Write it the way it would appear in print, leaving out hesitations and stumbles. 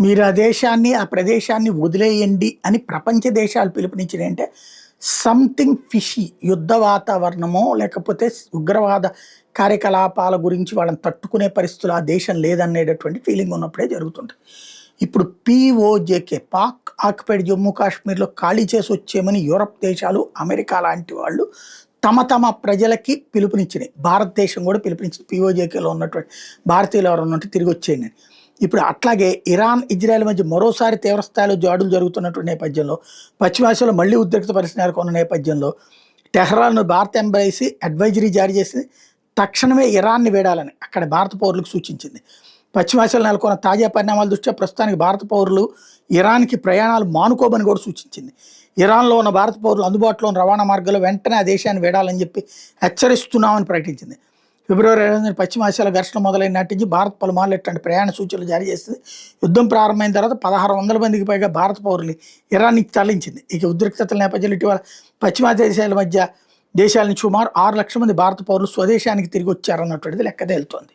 మీరు ఆ దేశాన్ని, ఆ ప్రదేశాన్ని వదిలేయండి అని ప్రపంచ దేశాలు పిలుపునిచ్చినాయి అంటే సంథింగ్ ఫిషీ యుద్ధ వాతావరణమో, లేకపోతే ఉగ్రవాద కార్యకలాపాల గురించి వాళ్ళని తట్టుకునే పరిస్థితులు ఆ దేశం లేదనేటటువంటి ఫీలింగ్ ఉన్నప్పుడే జరుగుతుంటుంది. ఇప్పుడు పీఓజేకే పాక్ ఆక్యుపైడ్ జమ్మూ కాశ్మీర్‌లో ఖాళీ చేసి వచ్చేయమని యూరప్ దేశాలు, అమెరికా లాంటి వాళ్ళు తమ తమ ప్రజలకి పిలుపునిచ్చినాయి. భారతదేశం కూడా పిలుపునిచ్చింది. పీఓజేకేలో ఉన్నటువంటి భారతీయులు ఎవరైనా ఉంటే తిరిగి వచ్చేయండి అని. ఇప్పుడు అట్లాగే ఇరాన్, ఇజ్రాయెల్ మధ్య మరోసారి తీవ్రస్థాయిలో జాడులు జరుగుతున్నటువంటి నేపథ్యంలో, పశ్చిమాసియాలో మళ్ళీ ఉద్రిక్త పరిస్థితి నెలకొన్న నేపథ్యంలో టెహ్రాన్ భారత ఎంబసీ అడ్వైజరీ జారీ చేసి తక్షణమే ఇరాన్ని వీడాలని అక్కడ భారత పౌరులకు సూచించింది. పశ్చిమాసియాలో నెలకొన్న తాజా పరిణామాల దృష్ట్యా ప్రస్తుతానికి భారత పౌరులు ఇరాన్కి ప్రయాణాలు మానుకోమని కూడా సూచించింది. ఇరాన్లో ఉన్న భారత పౌరులు అందుబాటులో ఉన్న రవాణా మార్గాల్లో వెంటనే ఆ దేశాన్ని వీడాలని చెప్పి హెచ్చరిస్తున్నామని ప్రకటించింది. ఫిబ్రవరి 25న పశ్చిమాసియాలో ఘర్షణ మొదలైన నాటి నుంచి భారత్ పలుమార్లు ఇట్లాంటి ప్రయాణ సూచనలు జారీ చేస్తుంది. యుద్ధం ప్రారంభమైన తర్వాత 1600 మందికి పైగా భారత పౌరులు ఇరాన్కి తరలించింది. ఇక ఉద్రిక్తతల నేపథ్యంలో ఇటీవల పశ్చిమాసియా దేశాల నుంచి సుమారు 6 లక్షల మంది భారత పౌరులు స్వదేశానికి తిరిగి వచ్చారన్నటువంటిది లెక్క తేలుతోంది.